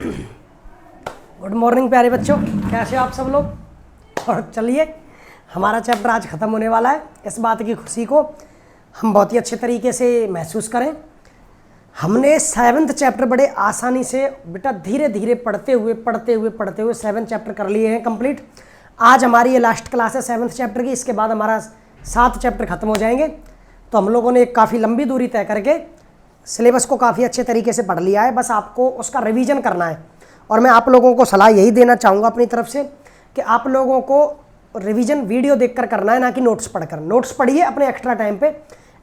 Good morning प्यारे बच्चों, कैसे हो आप सब लोग। और चलिए, हमारा चैप्टर आज ख़त्म होने वाला है। इस बात की खुशी को हम बहुत ही अच्छे तरीके से महसूस करें। हमने 7th चैप्टर बड़े आसानी से बेटा धीरे धीरे पढ़ते हुए 7 चैप्टर कर लिए हैं कंप्लीट। आज हमारी ये लास्ट क्लास है 7th चैप्टर की। इसके बाद हमारा 7 चैप्टर ख़त्म हो जाएंगे। तो हम लोगों ने एक काफ़ी लंबी दूरी तय करके सिलेबस को काफ़ी अच्छे तरीके से पढ़ लिया है। बस आपको उसका रिवीजन करना है। और मैं आप लोगों को सलाह यही देना चाहूँगा अपनी तरफ से कि आप लोगों को रिवीजन वीडियो देखकर करना है, ना कि नोट्स पढ़कर। नोट्स पढ़िए अपने एक्स्ट्रा टाइम पे,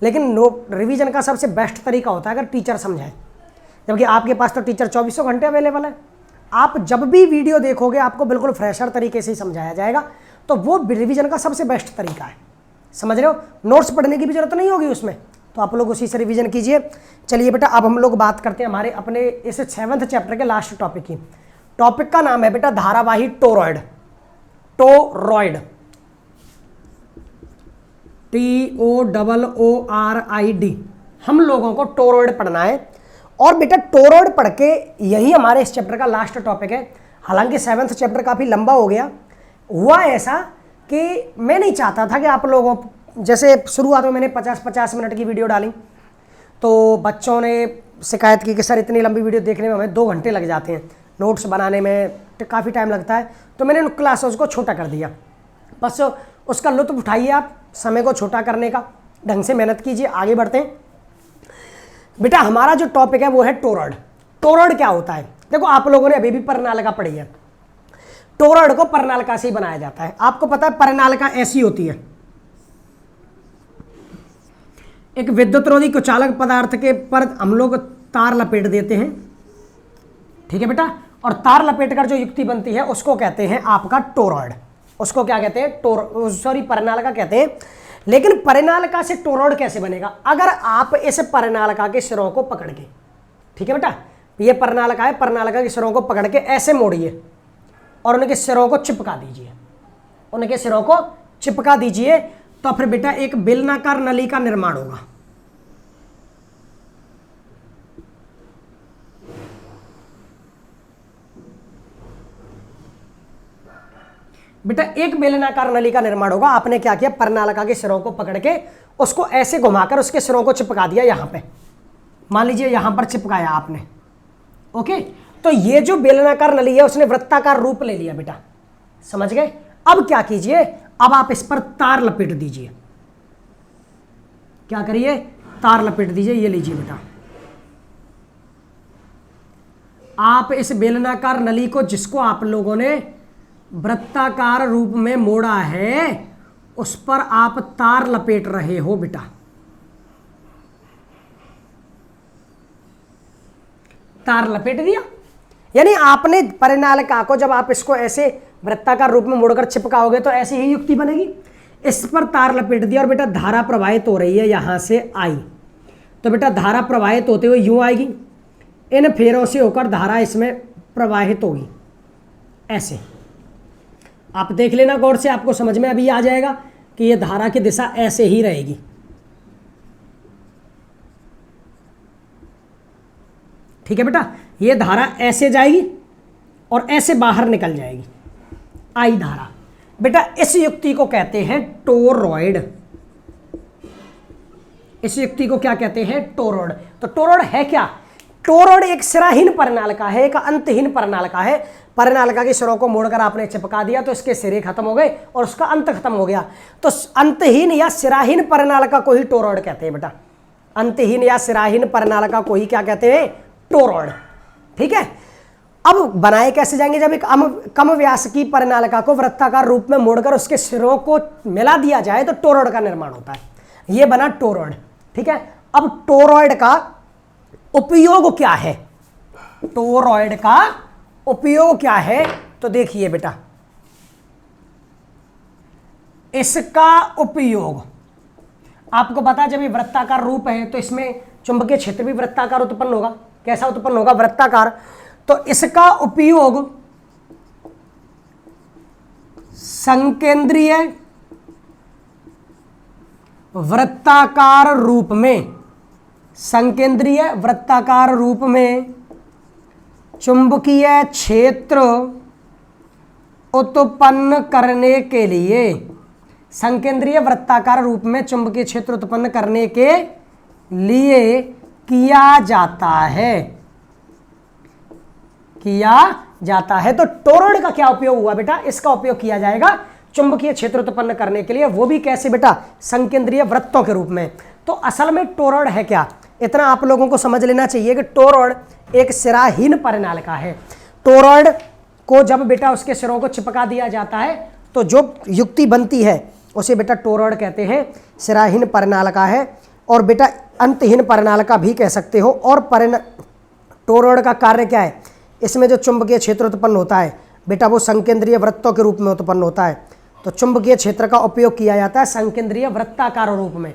लेकिन रिवीजन का सबसे बेस्ट तरीका होता है अगर टीचर समझाए, जबकि आपके पास तो टीचर 24 घंटे अवेलेबल है। आप जब भी वीडियो देखोगे आपको बिल्कुल फ्रेशर तरीके से ही समझाया जाएगा। तो वो रिवीजन का सबसे बेस्ट तरीका है, समझ रहे हो। नोट्स पढ़ने की भी जरूरत नहीं होगी उसमें, तो आप लोग उसी से रिवीजन कीजिए। चलिए बेटा, अब हम लोग बात करते हैं हमारे अपने इस 7th चैप्टर के लास्ट टॉपिक की। टॉपिक का नाम है बेटा धारावाही टोरॉइड। Toroid, TORRID। हम लोगों को टोरॉइड पढ़ना है। और बेटा टोरॉइड पढ़ के यही हमारे इस चैप्टर का लास्ट टॉपिक है। हालांकि 7th चैप्टर काफ़ी लंबा हो गया। हुआ ऐसा कि मैं नहीं चाहता था कि आप लोगों, जैसे शुरुआत में मैंने 50-50 मिनट की वीडियो डाली तो बच्चों ने शिकायत की कि सर इतनी लंबी वीडियो देखने में हमें 2 घंटे लग जाते हैं, नोट्स बनाने में काफ़ी टाइम लगता है। तो मैंने क्लासेस को छोटा कर दिया। बस उसका लुत्फ उठाइए आप, समय को छोटा करने का, ढंग से मेहनत कीजिए। आगे बढ़ते हैं बेटा। हमारा जो टॉपिक है वो है टोरॉइड। टोरॉइड क्या होता है? देखो, आप लोगों ने अभी भी पर्णालिका पढ़ी है। टोरॉइड को पर्णालिका से ही बनाया जाता है। आपको पता है पर्णालिका ऐसी होती है, एक विद्युत रोधी कुचालक पदार्थ के पर हम लोग तार लपेट देते हैं, ठीक है बेटा। और तार लपेट कर जो युक्ति बनती है उसको कहते हैं आपका टोरॉइड। उसको क्या कहते हैं? पर्णालिका कहते हैं। लेकिन पर्णालिका से टोरॉइड कैसे बनेगा? अगर आप इस पर्णालिका के सिरों को पकड़ के, ठीक है बेटा, ये पर्णालिका है, पर्णालिका के सिरों को पकड़ के ऐसे मोड़िए और उनके सिरों को चिपका दीजिए। उनके सिरों को चिपका दीजिए तो फिर बेटा एक बेलनाकार नली का निर्माण होगा। बेटा एक बेलनाकार नली का निर्माण होगा। आपने क्या किया? पर्णालिका के सिरों को पकड़ के उसको ऐसे घुमाकर उसके सिरों को चिपका दिया। यहां पे मान लीजिए यहां पर चिपकाया आपने, ओके। तो ये जो बेलनाकार नली है उसने वृत्ताकार रूप ले लिया बेटा, समझ गए। अब क्या कीजिए? अब आप इस पर तार लपेट दीजिए। क्या करिए? तार लपेट दीजिए। ये लीजिए बेटा, आप इस बेलनाकार नली को, जिसको आप लोगों ने वृत्ताकार रूप में मोड़ा है, उस पर आप तार लपेट रहे हो बेटा। तार लपेट दिया, यानी आपने पर्णालिका को, जब आप इसको ऐसे वृत्ताकार रूप में मोड़कर चिपकाओगे तो ऐसी ही युक्ति बनेगी। इस पर तार लपेट दिया और बेटा धारा प्रवाहित हो रही है, यहां से आई तो बेटा धारा प्रवाहित होते हुए यूं आएगी, इन फेरों से होकर धारा इसमें प्रवाहित होगी ऐसे। आप देख लेना गौर से, आपको समझ में अभी आ जाएगा कि ये धारा की दिशा ऐसे ही रहेगी। ठीक है बेटा, ये धारा ऐसे जाएगी और ऐसे बाहर निकल जाएगी, आई धारा। बेटा इस युक्ति को कहते हैं टोरॉइड। इस युक्ति को क्या कहते हैं? टोरॉइड। तो टोरॉइड है क्या? टोरॉइड एक सिराहीन पर्णालिका है, एक अंतहीन पर्णालिका है। पर्णालिका के सिरों को मोड़कर आपने चिपका दिया तो इसके सिरे खत्म हो गए और उसका अंत खत्म हो गया। तो अंतहीन या सिराहीन पर्णालिका को ही टोरॉइड कहते हैं बेटा। अंतहीन या सिराहीन पर्णालिका को ही क्या कहते हैं? टोरॉइड। ठीक है। अब बनाए कैसे जाएंगे? जब एक कम व्यास की पर्णालिका को वृत्ताकार रूप में मोड़कर उसके सिरों को मिला दिया जाए तो टोरॉइड का निर्माण होता है। यह बना टोरॉइड। ठीक है। अब टोरॉइड का उपयोग क्या है? टोरॉइड का उपयोग क्या है? तो देखिए बेटा, इसका उपयोग आपको पता है, जब ये वृत्ताकार रूप है तो इसमें चुंबकीय क्षेत्र भी वृत्ताकार उत्पन्न होगा। कैसा उत्पन्न होगा? वृत्ताकार। तो इसका उपयोग संकेंद्रीय वृत्ताकार रूप में, संकेंद्रीय वृत्ताकार रूप में चुंबकीय क्षेत्र उत्पन्न करने के लिए, संकेंद्रीय वृत्ताकार रूप में चुंबकीय क्षेत्र उत्पन्न करने के लिए किया जाता है। तो टोरॉइड का क्या उपयोग हुआ बेटा? इसका उपयोग किया जाएगा चुंबकीय क्षेत्र उत्पन्न करने के लिए, वो भी कैसे बेटा? संकेंद्रीय वृत्तों के रूप में। तो असल में टोरॉइड है क्या, इतना आप लोगों को समझ लेना चाहिए कि टोरॉइड एक सिराहीन परिनालिका है। टोरॉइड को जब बेटा उसके सिरों को चिपका दिया जाता है तो जो युक्ति बनती है उसे बेटा टोरॉइड कहते हैं। सिराहीन परिनालिका है और बेटा अंतहीन परिनालिका भी कह सकते हो। और टोरॉइड का कार्य क्या है? इसमें जो चुंबकीय क्षेत्र उत्पन्न होता है बेटा वो संकेंद्रीय वृत्तों के रूप में उत्पन्न होता है। तो चुंबकीय क्षेत्र का उपयोग किया जाता है संकेंद्रीय वृत्ताकार रूप में,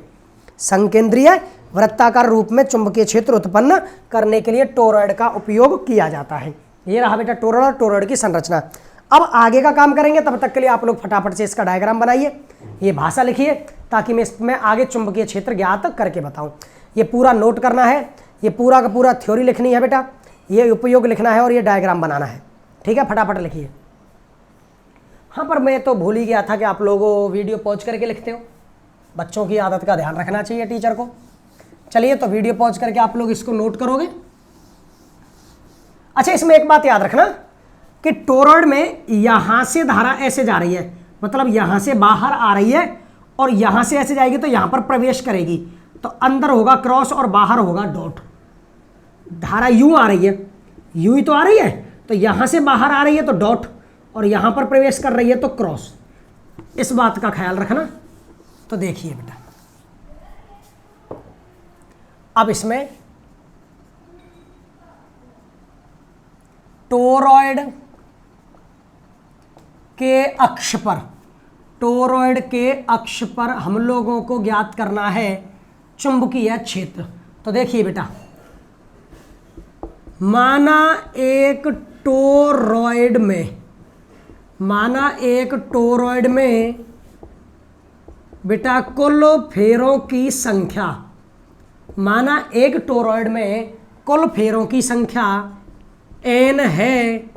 संकेंद्रीय वृत्ताकार रूप में चुंबकीय क्षेत्र उत्पन्न करने के लिए टोरॉइड का उपयोग किया जाता है। ये रहा बेटा टोरॉइड और टोरॉइड की संरचना। अब आगे का काम करेंगे, तब तक के लिए आप लोग फटाफट से इसका डायग्राम बनाइए, ये भाषा लिखिए, ताकि मैं इसमें आगे चुंबकीय क्षेत्र ज्ञात करके बताऊं। ये पूरा नोट करना है, ये पूरा का पूरा थ्योरी लिखनी है बेटा, ये उपयोग लिखना है और ये डायग्राम बनाना है। ठीक है, फटाफट लिखिए। हाँ, पर मैं तो भूल ही गया था कि आप लोगों वीडियो पॉज करके लिखते हो। बच्चों की आदत का ध्यान रखना चाहिए टीचर को। चलिए, तो वीडियो पॉज करके आप लोग इसको नोट करोगे। अच्छा, इसमें एक बात याद रखना कि टोरॉइड में यहां से धारा ऐसे जा रही है, मतलब यहां से बाहर आ रही है और यहां से ऐसे जाएगी तो यहां पर प्रवेश करेगी। तो अंदर होगा क्रॉस और बाहर होगा डॉट। धारा यूं आ रही है, यूं ही तो आ रही है, तो यहां से बाहर आ रही है तो डॉट, और यहां पर प्रवेश कर रही है तो क्रॉस। इस बात का ख्याल रखना। तो देखिए बेटा, अब इसमें टोरॉइड के अक्ष पर, टोरॉइड के अक्ष पर हम लोगों को ज्ञात करना है चुंबकीय क्षेत्र। तो देखिए बेटा, माना एक टोरॉइड में बेटा कुल फेरों की संख्या, माना एक टोरॉइड में कुल फेरों की संख्या n है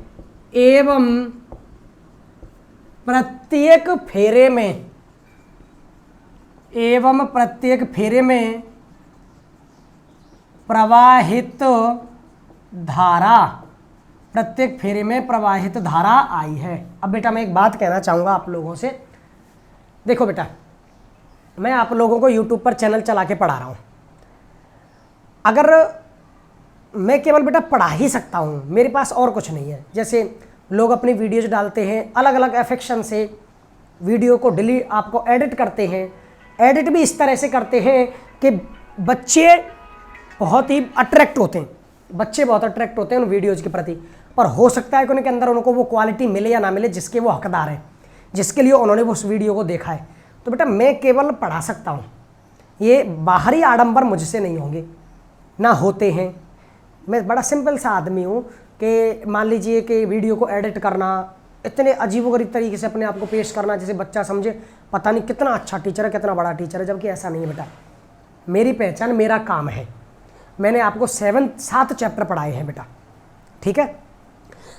एवं प्रत्येक फेरे में प्रवाहित धारा आई है। अब बेटा मैं एक बात कहना चाहूँगा आप लोगों से। देखो बेटा, मैं आप लोगों को YouTube पर चैनल चला के पढ़ा रहा हूँ। अगर मैं केवल बेटा पढ़ा ही सकता हूँ, मेरे पास और कुछ नहीं है। जैसे लोग अपनी वीडियोज डालते हैं, अलग अलग एफेक्शन से वीडियो को डिलीट, आपको एडिट करते हैं। एडिट भी इस तरह से करते हैं कि बच्चे बहुत ही अट्रैक्ट होते हैं, उन वीडियोज़ के प्रति। पर हो सकता है कि उनके अंदर उनको वो क्वालिटी मिले या ना मिले जिसके वो हकदार हैं, जिसके लिए उन्होंने उस वीडियो को देखा है। तो बेटा मैं केवल पढ़ा सकता हूँ, ये बाहरी आडंबर मुझसे नहीं होंगे, ना होते हैं। मैं बड़ा सिंपल सा आदमी हूँ कि मान लीजिए कि वीडियो को एडिट करना, इतने अजीबोगरीब तरीके से अपने आप को पेश करना जैसे बच्चा समझे पता नहीं कितना अच्छा टीचर है, कितना बड़ा टीचर है, जबकि ऐसा नहीं है बेटा। मेरी पहचान, मेरा काम है। मैंने आपको 7 चैप्टर पढ़ाए हैं बेटा, ठीक है,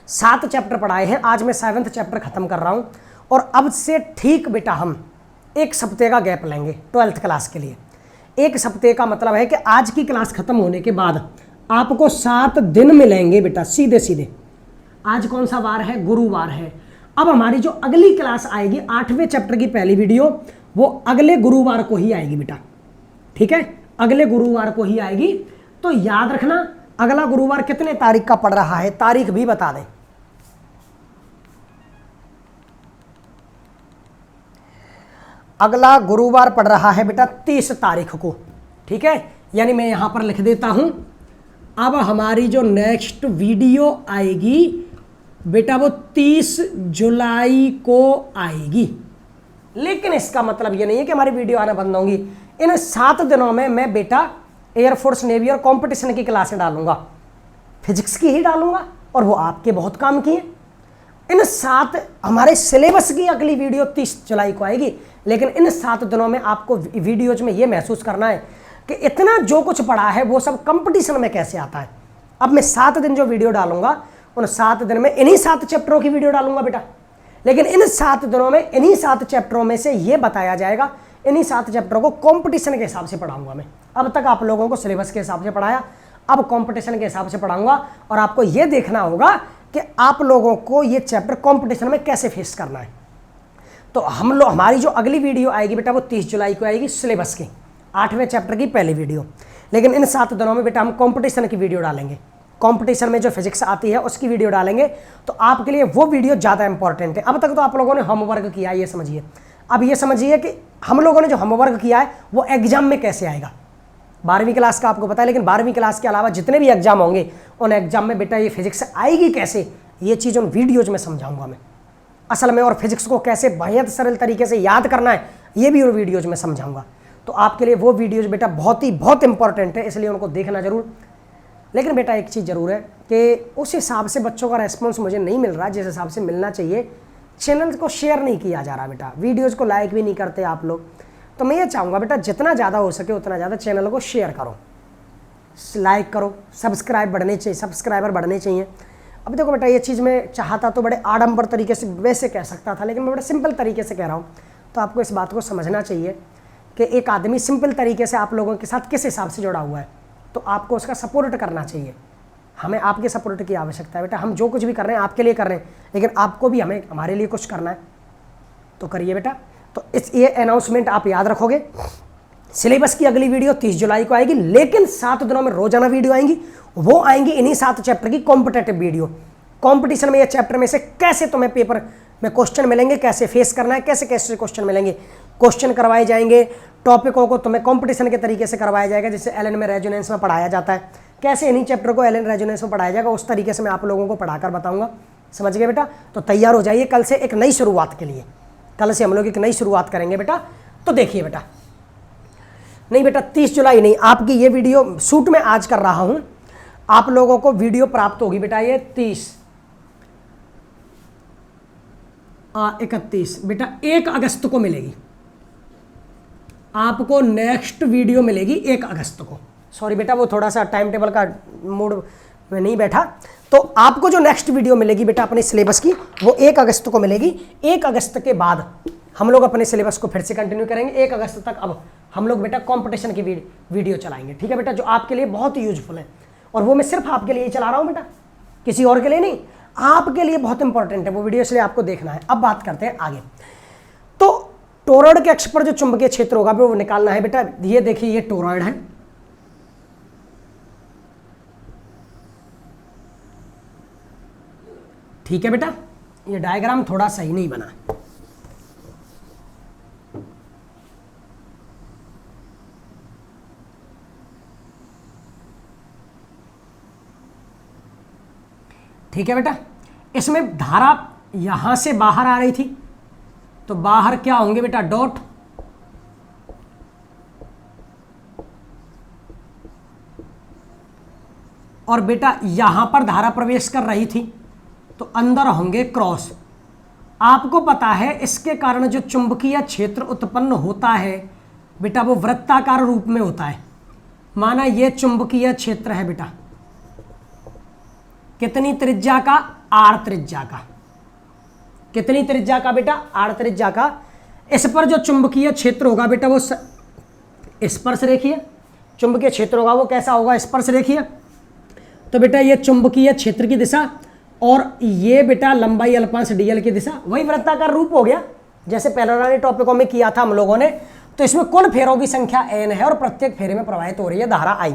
7 चैप्टर पढ़ाए हैं। आज मैं 7वां चैप्टर ख़त्म कर रहा हूँ और अब से ठीक बेटा हम 1 सप्ताह का गैप लेंगे 12th क्लास के लिए। 1 सप्ताह का मतलब है कि आज की क्लास ख़त्म होने के बाद आपको 7 दिन मिलेंगे बेटा, सीधे सीधे। आज कौन सा वार है? गुरुवार है। अब हमारी जो अगली क्लास आएगी 8वें चैप्टर की पहली वीडियो, वो अगले गुरुवार को ही आएगी बेटा, ठीक है, अगले गुरुवार को ही आएगी। तो याद रखना, अगला गुरुवार कितने तारीख का पड़ रहा है, तारीख भी बता दें। अगला गुरुवार पड़ रहा है बेटा 30 तारीख को, ठीक है, यानी मैं यहां पर लिख देता हूं। अब हमारी जो नेक्स्ट वीडियो आएगी बेटा वो 30 जुलाई को आएगी। लेकिन इसका मतलब ये नहीं है कि हमारी वीडियो आना बंद होंगी। इन 7 दिनों में मैं बेटा एयरफोर्स, नेवी और कंपटीशन की क्लासें डालूंगा, फिजिक्स की ही डालूंगा, और वो आपके बहुत काम की है। इन 7 हमारे सिलेबस की अगली वीडियो 30 जुलाई को आएगी। लेकिन इन 7 दिनों में आपको वीडियोज में ये महसूस करना है कि इतना जो कुछ पढ़ा है वो सब कंपटीशन में कैसे आता है। अब मैं 7 दिन जो वीडियो डालूंगा उन 7 दिन में इन्हीं 7 चैप्टरों की वीडियो डालूंगा बेटा। लेकिन इन 7 दिनों में इन्हीं 7 चैप्टरों में से ये बताया जाएगा, इन्हीं 7 चैप्टरों को कंपटीशन के हिसाब से पढ़ाऊंगा मैं। अब तक आप लोगों को सिलेबस के हिसाब से पढ़ाया, अब कंपटीशन के हिसाब से पढ़ाऊंगा। और आपको ये देखना होगा कि आप लोगों को ये चैप्टर कंपटीशन में कैसे फेस करना है। तो हमारी जो अगली वीडियो आएगी बेटा वो 30 जुलाई को आएगी, सिलेबस की 8वें चैप्टर की पहली वीडियो। लेकिन इन 7 दिनों में बेटा हम कंपटीशन की वीडियो डालेंगे, कंपटीशन में जो फिजिक्स आती है उसकी वीडियो डालेंगे। तो आपके लिए वो वीडियो ज़्यादा इंपॉर्टेंट है। अब तक तो आप लोगों ने होमवर्क किया है, ये समझिए। अब ये समझिए कि हम लोगों ने जो होमवर्क किया है वो एग्जाम में कैसे आएगा। 12वीं क्लास का आपको पता है, लेकिन 12वीं क्लास के अलावा जितने भी एग्जाम होंगे उन एग्जाम में बेटा ये फिजिक्स आएगी कैसे, ये चीज़ उन वीडियोज में समझाऊंगा मैं असल में। और फिजिक्स को कैसे बेहद सरल तरीके से याद करना है ये भी उन वीडियोज में समझाऊंगा। तो आपके लिए वो वीडियोज बेटा बहुत इंपॉर्टेंट है, इसलिए उनको देखना जरूर। लेकिन बेटा एक चीज़ ज़रूर है कि उस हिसाब से बच्चों का रेस्पॉन्स मुझे नहीं मिल रहा जिस हिसाब से मिलना चाहिए। चैनल को शेयर नहीं किया जा रहा बेटा, वीडियोज़ को लाइक भी नहीं करते आप लोग। तो मैं ये चाहूँगा बेटा जितना ज़्यादा हो सके उतना ज़्यादा चैनल को शेयर करो, लाइक करो, सब्सक्राइबर बढ़ने चाहिए। अब देखो बेटा ये चीज़ मैं चाहता तो बड़े आडंबर तरीके से वैसे कह सकता था, लेकिन मैं बड़े सिंपल तरीके से कह रहा हूँ। तो आपको इस बात को समझना चाहिए कि एक आदमी सिंपल तरीके से आप लोगों के साथ किस हिसाब से जुड़ा हुआ है, तो आपको उसका सपोर्ट करना चाहिए। हमें आपके सपोर्ट की आवश्यकता है बेटा। हम जो कुछ भी कर रहे हैं आपके लिए कर रहे हैं, लेकिन आपको भी हमारे लिए कुछ करना है, तो करिए बेटा। तो ये अनाउंसमेंट आप याद रखोगे। सिलेबस की अगली वीडियो 30 जुलाई को आएगी, लेकिन 7 दिनों में रोजाना वीडियो आएंगी। वो आएंगी इन्हीं 7 चैप्टर की कॉम्पिटेटिव वीडियो। कंपटीशन में ये चैप्टर में से कैसे तुम्हें पेपर में क्वेश्चन मिलेंगे, कैसे फेस करना है, कैसे कैसे क्वेश्चन मिलेंगे, क्वेश्चन करवाए जाएंगे। टॉपिकों को तुम्हें कंपटीशन के तरीके से करवाया जाएगा, जैसे एलन में रेजोनेंस में पढ़ाया जाता है, कैसे इन्हीं चैप्टर को एलन रेजोनेंस में पढ़ाया जाएगा, उस तरीके से मैं आप लोगों को पढ़ाकर बताऊंगा। समझ गए बेटा? तो तैयार हो जाइए कल से एक नई शुरुआत के लिए। कल से हम लोग एक नई शुरुआत करेंगे बेटा। तो देखिए बेटा, नहीं बेटा 30 जुलाई नहीं, आपकी ये वीडियो शूट में आज कर रहा हूं, आप लोगों को वीडियो प्राप्त होगी बेटा ये 31 बेटा 1 अगस्त को मिलेगी आपको। नेक्स्ट वीडियो मिलेगी 1 अगस्त को। सॉरी बेटा वो थोड़ा सा टाइम टेबल का मूड में नहीं बैठा। तो आपको जो नेक्स्ट वीडियो मिलेगी बेटा अपने सिलेबस की वो 1 अगस्त को मिलेगी। 1 अगस्त के बाद हम लोग अपने सिलेबस को फिर से कंटिन्यू करेंगे। 1 अगस्त तक अब हम लोग बेटा कंपटीशन की वीडियो चलाएंगे, ठीक है बेटा, जो आपके लिए बहुत ही यूजफुल है। और वो मैं सिर्फ आपके लिए ही चला रहा हूँ बेटा, किसी और के लिए नहीं, आपके लिए बहुत इंपॉर्टेंट है वो वीडियो, इसलिए आपको देखना है। अब बात करते हैं आगे। तो टोरॉइड के अक्ष पर जो चुंबकीय क्षेत्र होगा वो निकालना है बेटा। ये देखिए ये टोरॉइड है, ठीक है बेटा। ये डायग्राम थोड़ा सही नहीं बना, ठीक है बेटा। इसमें धारा यहां से बाहर आ रही थी, तो बाहर क्या होंगे बेटा डॉट, और बेटा यहां पर धारा प्रवेश कर रही थी तो अंदर होंगे क्रॉस। आपको पता है इसके कारण जो चुंबकीय क्षेत्र उत्पन्न होता है बेटा वो वृत्ताकार रूप में होता है। माना ये चुंबकीय क्षेत्र है बेटा, कितनी त्रिज्या का, आर त्रिज्या का। कितनी त्रिज्या का बेटा, आर त्रिज्या का। इस पर जो चुंबकीय क्षेत्र होगा बेटा वो स्पर्श रेखीय चुंबकीय क्षेत्र होगा, वो कैसा होगा, स्पर्श रेखीय। तो बेटा ये चुंबकीय क्षेत्र की दिशा और ये बेटा लंबाई अल्पांश डीएल की दिशा, वही वृत्ताकार रूप हो गया जैसे पहले टॉपिकों में किया था हम लोगों ने। तो इसमें कुल फेरों की संख्या n है और प्रत्येक फेरे में प्रवाहित हो रही है धारा I।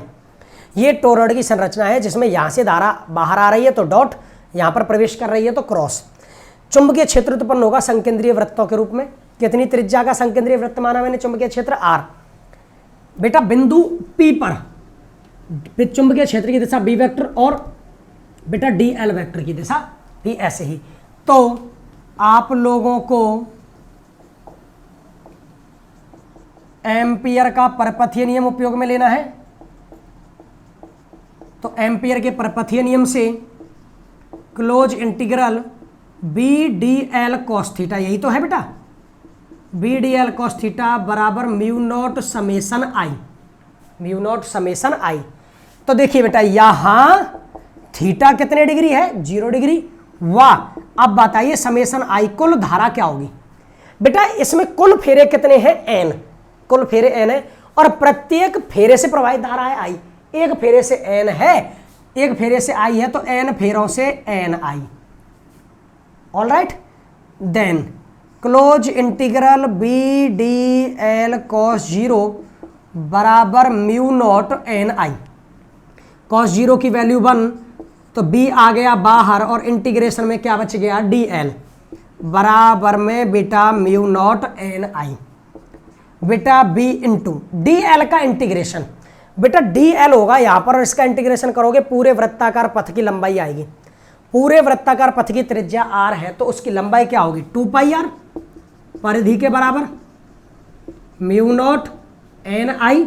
ये टोरॉइड की संरचना है जिसमें यहां से धारा बाहर आ रही है तो डॉट, यहां पर प्रवेश कर रही है तो क्रॉस। चुंबकीय क्षेत्र उत्पन्न होगा संकेंद्रीय वृत्तों के रूप में। कितनी त्रिज्या का संकेंद्रीय वृत्त माना मैंने, चुंबकीय क्षेत्र R। बेटा बिंदु P पर चुंबकीय क्षेत्र की दिशा B वेक्टर और बेटा DL वेक्टर की दिशा भी ऐसे ही। तो आप लोगों को एम्पियर का परपथीय नियम उपयोग में लेना है। तो एम्पियर के परपथीय नियम से close integral BDL cos theta, यही तो है बेटा, BDL cos थीटा बराबर म्यू नॉट समेशन I। तो देखिए बेटा यहां थीटा कितने डिग्री है, 0 डिग्री। वाह, अब बताइए समेशन आई कुल धारा क्या होगी। बेटा इसमें कुल फेरे कितने हैं, n, कुल फेरे n है और प्रत्येक फेरे से प्रवाहित धारा है i। एक फेरे से n है, एक फेरे से i है, तो n फेरों से n i। All right, then close integral B D L cos 0 बराबर mu naught N I. Cos 0 की वैल्यू 1, तो b आ गया बाहर और इंटीग्रेशन में क्या बच गया, डी एल बराबर में बेटा म्यू नॉट एन आई। बेटा b इंटू डी एल का इंटीग्रेशन, बेटा डी एल होगा यहाँ पर और इसका इंटीग्रेशन करोगे पूरे वृत्ताकार पथ की लंबाई आएगी। पूरे वृत्ताकार पथ की त्रिज्या r है तो उसकी लंबाई क्या होगी, 2 पाई r परिधि के बराबर म्यू नॉट एन आई।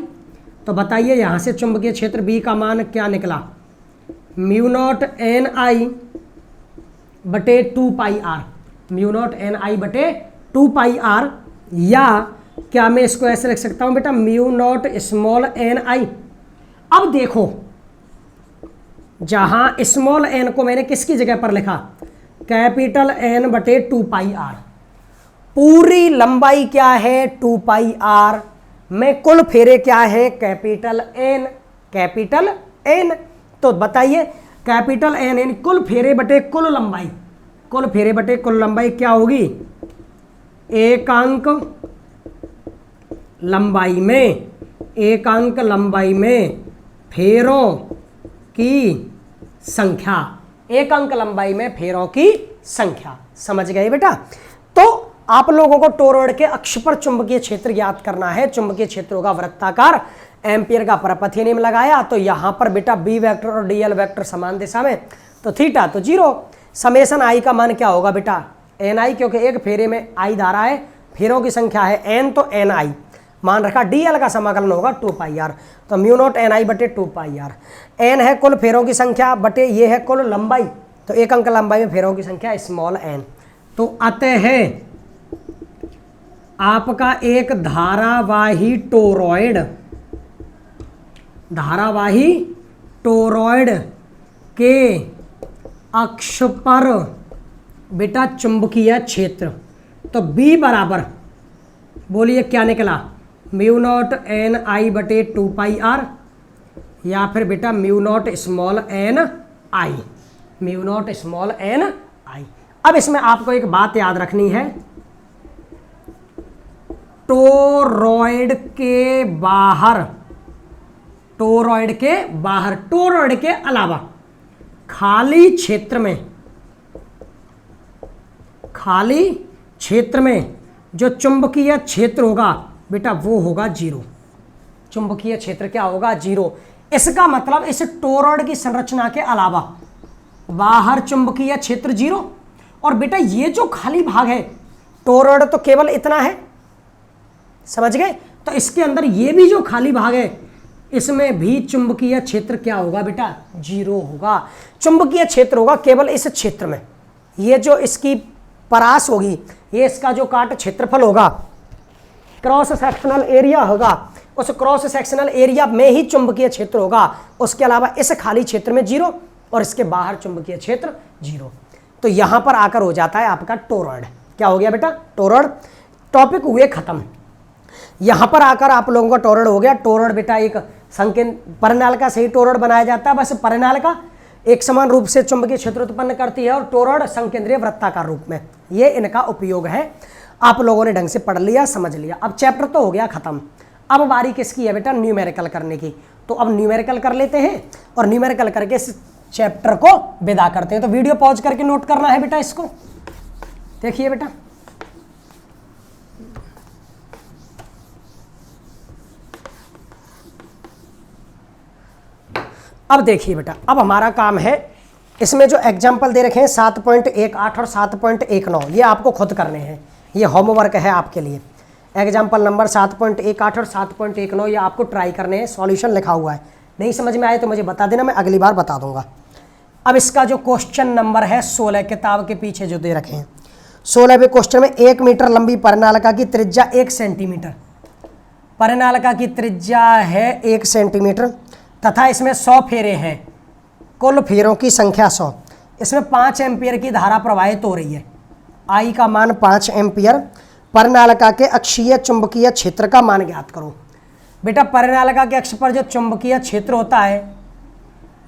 तो बताइए यहाँ से चुंबकीय क्षेत्र B का मान क्या निकला, म्यू नॉट एन आई बटे 2 पाई आर, म्यू नॉट एन आई बटे 2 पाई आर। या क्या मैं इसको ऐसे लिख सकता हूँ बेटा, म्यू नॉट स्मॉल एन आई। अब देखो जहां स्मॉल एन को मैंने किसकी जगह पर लिखा, कैपिटल एन बटे 2 पाई आर। पूरी लंबाई क्या है, 2 पाई आर में कुल फेरे क्या है, कैपिटल एन, कैपिटल एन। तो बताइए कैपिटल एन यानी कुल फेरे बटे कुल लंबाई, कुल फेरे बटे कुल लंबाई क्या होगी, एकांक लंबाई में, एकांक लंबाई में फेरों की संख्या, एक अंक लंबाई में फेरों की संख्या। समझ गए बेटा। तो आप लोगों को टोरॉइड के अक्ष पर चुंबकीय क्षेत्र ज्ञात करना है। चुंबकीय क्षेत्र होगा वृत्ताकार, एम्पियर का परपथीय नियम लगाया तो यहां पर बेटा बी वेक्टर और डीएल वेक्टर समान दिशा में, तो थीटा तो 0। समेशन आई का मान क्या होगा बेटा, एन आई, क्योंकि एक फेरे में आई धारा है, फेरों की संख्या है एन, तो एन आई मान रखा। डीएल का समाकलन होगा 2 पाई आर, तो म्यू नॉट एन आई बटे 2 पाई आर। एन है कुल फेरों की संख्या बटे ये है कुल लंबाई, तो एक अंक लंबाई में फेरों की संख्या स्मॉल एन। तो अतः है आपका एक धारावाही टोरॉइड, धारावाही टोरॉइड के अक्ष पर बेटा चुंबकीय क्षेत्र, तो B बराबर बोलिए क्या निकला, म्यू नॉट एन आई बटे 2 पाई आर, या फिर बेटा म्यू नॉट स्मॉल एन आई, म्यू नॉट स्मॉल एन आई। अब इसमें आपको एक बात याद रखनी है, टोरॉइड के बाहर, टोरॉइड के बाहर, टोरॉइड के अलावा खाली क्षेत्र में, खाली क्षेत्र में जो चुंबकीय क्षेत्र होगा बेटा वो होगा 0। चुंबकीय क्षेत्र क्या होगा, 0। इसका मतलब इस टोरॉइड की संरचना के अलावा बाहर चुंबकीय क्षेत्र 0। और बेटा ये जो खाली भाग है टोरॉइड तो केवल इतना है, समझ गए। तो इसके अंदर ये भी जो खाली भाग है इसमें भी चुंबकीय क्षेत्र क्या होगा बेटा, 0 होगा। चुंबकीय क्षेत्र होगा केवल इस क्षेत्र में, ये जो इसकी परास होगी, ये इसका जो काट क्षेत्रफल होगा, क्रॉस सेक्शनल एरिया होगा, उस क्रॉस सेक्शनल एरिया में ही चुंबकीय क्षेत्र होगा। उसके अलावा इस खाली क्षेत्र में 0 और इसके बाहर चुंबकीय क्षेत्र 0। तो यहां पर आकर हो जाता है आपका टोरॉइड। क्या हो गया बेटा, टोरॉइड। टॉपिक हुए खत्म। यहां पर आकर आप लोगों का टोरॉइड हो गया। टोरॉइड बेटा एक संकीर्ण परिनालिका से ही टोरॉइड बनाया जाता है, बस परिनालिका एक समान रूप से चुंबकीय क्षेत्र उत्पन्न करती है और टोरॉइड संकेंद्रीय वृत्ताकार रूप में, ये इनका उपयोग है। आप लोगों ने ढंग से पढ़ लिया, समझ लिया। अब चैप्टर तो हो गया खत्म। अब बारी किसकी है बेटा, न्यूमेरिकल करने की। तो अब न्यूमेरिकल कर लेते हैं और न्यूमेरिकल करके इस चैप्टर को विदा करते हैं। तो वीडियो पॉज करके नोट करना है बेटा, इसको देखिए बेटा। अब देखिए बेटा, अब हमारा काम है, इसमें जो एग्जाम्पल दे रखे हैं 7.18 और 7.19 ये आपको खुद करने हैं। ये होमवर्क है आपके लिए। एग्जाम्पल नंबर 7.18 और 7.19 ये आपको ट्राई करने हैं। सॉल्यूशन लिखा हुआ है, नहीं समझ में आए तो मुझे बता देना, मैं अगली बार बता दूंगा। अब इसका जो क्वेश्चन नंबर है 16 किताब के पीछे जो दे रखे हैं, 16वें क्वेश्चन में 1 मीटर लंबी परिनालिका की त्रिज्या 1 सेंटीमीटर, परिनालिका की त्रिज्या है 1 सेंटीमीटर तथा इसमें 100 फेरे हैं। कुल फेरों की संख्या 100। इसमें 5 एम्पियर की धारा प्रवाहित हो रही है। आई का मान 5 एम्पियर। परिनालिका के अक्षीय चुंबकीय क्षेत्र का मान ज्ञात करो। बेटा परिनालिका के अक्ष पर जो चुंबकीय क्षेत्र होता है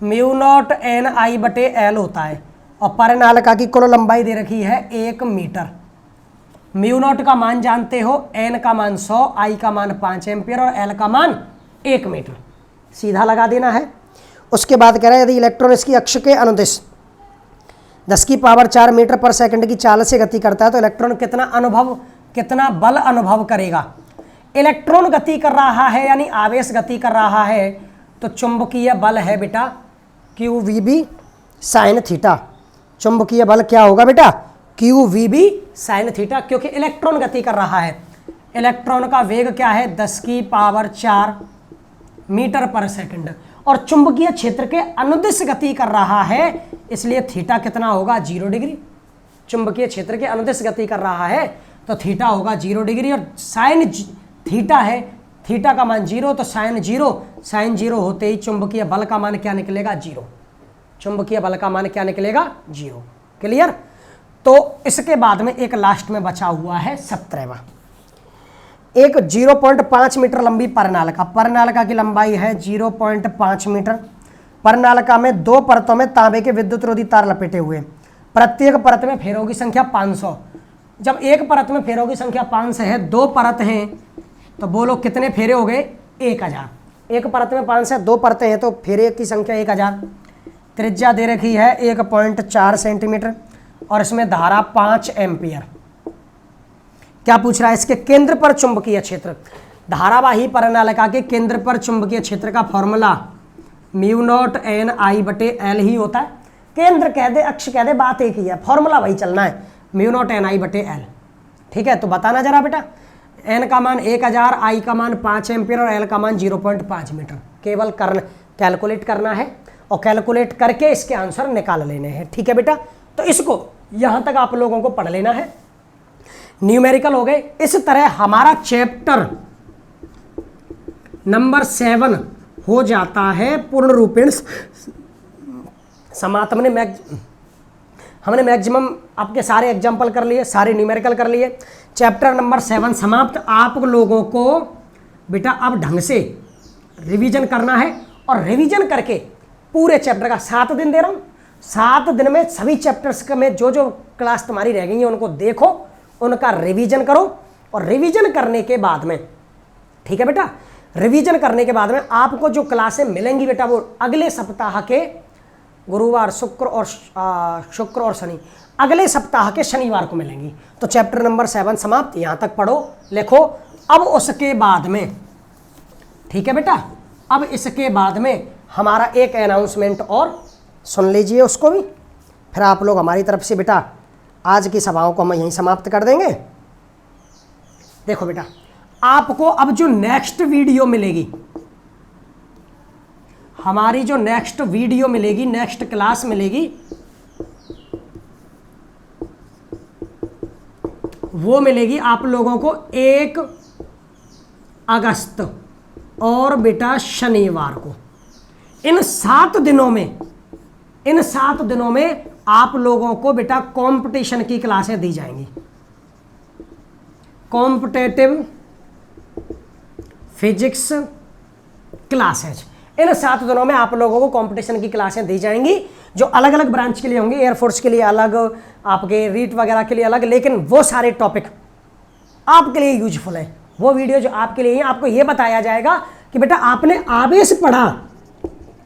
म्यू नॉट एन आई बटे एल होता है, और परिनालिका की कुल लंबाई दे रखी है 1 मीटर। म्यू नॉट का मान जानते हो, एन का मान 100, आई का मान 5 एम्पियर और एल का मान 1 मीटर। सीधा लगा देना है। उसके बाद कह रहा है यदि इलेक्ट्रॉन इसकी अक्ष के अनुदिश 10⁴ मीटर पर सेकंड की चाल से गति करता है तो इलेक्ट्रॉन कितना बल अनुभव करेगा। इलेक्ट्रॉन गति कर रहा है यानी आवेश गति कर रहा है, तो चुंबकीय बल है बेटा QVB साइन थीटा। चुंबकीय बल क्या होगा बेटा? QVB साइन थीटा, क्योंकि इलेक्ट्रॉन गति कर रहा है। इलेक्ट्रॉन का वेग क्या है? 10⁴ मीटर पर सेकंड, और चुंबकीय क्षेत्र के अनुदिश गति कर रहा है, इसलिए थीटा कितना होगा? 0 डिग्री। चुंबकीय क्षेत्र के अनुदिश गति कर रहा है तो थीटा होगा 0 डिग्री, और साइन थीटा है, थीटा का मान 0, तो साइन 0 होते ही चुंबकीय बल का मान क्या निकलेगा? 0। चुंबकीय बल का मान क्या निकलेगा? 0। क्लियर? तो इसके बाद में एक लास्ट में बचा हुआ है 17वां। एक 0.5 मीटर लंबी परिनालिका। परिनालिका की लंबाई है 0.5 मीटर। परिनालिका में 2 परतों में तांबे के विद्युत रोधी तार लपेटे हुए, प्रत्येक परत में फेरों की संख्या 500। जब एक परत में फेरों की संख्या 500 है, 2 परत हैं, तो बोलो कितने फेरे हो गए? 1000। एक परत में 500 है, 2 परतें हैं, तो फेरे की संख्या 1000। त्रिज्या दे रखी है 1.4 सेंटीमीटर, और इसमें धारा 5 एम्पियर। क्या पूछ रहा है? इसके केंद्र पर चुंबकीय क्षेत्र। धारावाही परिनालिका के केंद्र पर चुंबकीय क्षेत्र का फॉर्मूला म्यू नॉट एन आई बटे एल ही होता है। केंद्र कह दे, अक्ष कह दे, बात एक ही है, फॉर्मूला वही चलना है, म्यू नॉट एन आई बटे एल। ठीक है, तो बताना जरा बेटा। एन का मान 1000, आई का मान 5 एम्पियर और एल का मान 0.5 मीटर। केवल कैलकुलेट करना है, और कैलकुलेट करके इसके आंसर निकाल लेने हैं। ठीक है बेटा, तो इसको यहाँ तक आप लोगों को पढ़ लेना है। न्यूमेरिकल हो गए। इस तरह हमारा चैप्टर नंबर 7 हो जाता है पूर्ण रूपेण समाप्त। हमने मैक्सिमम आपके सारे एग्जाम्पल कर लिए, सारे न्यूमेरिकल कर लिए। चैप्टर नंबर 7 समाप्त। आप लोगों को बेटा अब ढंग से रिवीजन करना है, और रिवीजन करके पूरे चैप्टर का 7 दिन दे रहा हूँ। 7 दिन में सभी चैप्टर्स में जो जो क्लास तुम्हारी रह गई है उनको देखो, उनका रिवीजन करो, और रिवीजन करने के बाद में, ठीक है बेटा, रिवीजन करने के बाद में आपको जो क्लासें मिलेंगी बेटा वो अगले सप्ताह के गुरुवार, शुक्र और शनि, अगले सप्ताह के शनिवार को मिलेंगी। तो चैप्टर नंबर 7 समाप्त। यहाँ तक पढ़ो लिखो। अब उसके बाद में, ठीक है बेटा, अब इसके बाद में हमारा एक अनाउंसमेंट और सुन लीजिए, उसको भी फिर आप लोग हमारी तरफ से बेटा आज की सभाओं को हम यहीं समाप्त कर देंगे। देखो बेटा, आपको अब जो नेक्स्ट वीडियो मिलेगी, हमारी जो नेक्स्ट वीडियो मिलेगी, नेक्स्ट क्लास मिलेगी, वो मिलेगी आप लोगों को 1 अगस्त और बेटा शनिवार को। इन 7 दिनों में आप लोगों को बेटा कंपटीशन की क्लासें दी जाएंगी। कॉम्पिटेटिव फिजिक्स क्लासेज इन 7 दिनों में आप लोगों को कंपटीशन की क्लासें दी जाएंगी, जो अलग अलग ब्रांच के लिए होंगी। एयरफोर्स के लिए अलग, आपके रीट वगैरह के लिए अलग, लेकिन वो सारे टॉपिक आपके लिए यूजफुल है। वो वीडियो जो आपके लिए है, आपको ये बताया जाएगा कि बेटा आपने आवेश पढ़ा,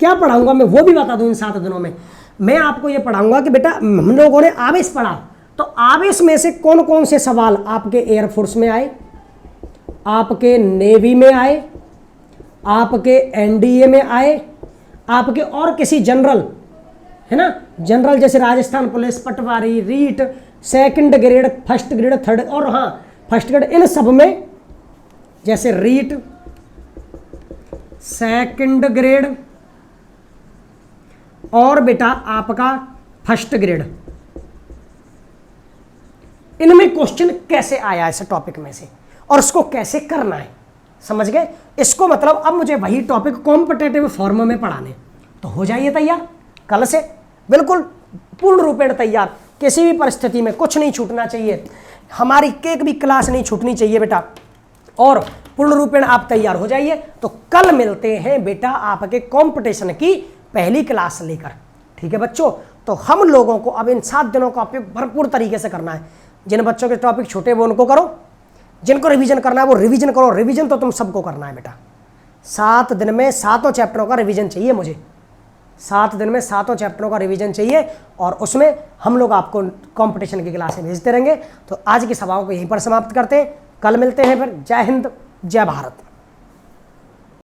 क्या पढ़ाऊंगा मैं वो भी बता दूं। इन 7 दिनों में मैं आपको ये पढ़ाऊंगा कि बेटा हम लोगों ने आवेश पढ़ा, तो आवेश में से कौन कौन से सवाल आपके एयरफोर्स में आए, आपके नेवी में आए, आपके एनडीए में आए, आपके और किसी जनरल, है ना, जनरल जैसे राजस्थान पुलिस, पटवारी, REET, second grade, first grade, third, और हाँ फर्स्ट ग्रेड, इन सब में जैसे रीट, सेकंड ग्रेड और बेटा आपका फर्स्ट ग्रेड, इनमें क्वेश्चन कैसे आया इस टॉपिक में से और उसको कैसे करना है, समझ गए। इसको मतलब अब मुझे वही टॉपिक कॉम्पिटेटिव फॉर्म में पढ़ाने, तो हो जाइए तैयार। कल से बिल्कुल पूर्ण रूपेण तैयार, किसी भी परिस्थिति में कुछ नहीं छूटना चाहिए, हमारी एक भी क्लास नहीं छूटनी चाहिए बेटा, और पूर्ण रूपेण आप तैयार हो जाइए। तो कल मिलते हैं बेटा आपके कंपटीशन की पहली क्लास लेकर, ठीक है बच्चों। तो हम लोगों को अब इन 7 दिनों को आप भरपूर तरीके से करना है। जिन बच्चों के टॉपिक छोटे वो उनको करो, जिनको रिवीजन करना है वो रिवीजन करो। रिवीजन तो तुम सबको करना है बेटा, 7 दिन में 7 चैप्टरों का रिवीजन चाहिए मुझे, 7 दिन में 7 चैप्टरों का रिवीजन चाहिए, और उसमें हम लोग आपको कंपटीशन की क्लासें भेजते रहेंगे। तो आज की सभाओं को यहीं पर समाप्त करते हैं, कल मिलते हैं फिर। जय हिंद, जय भारत।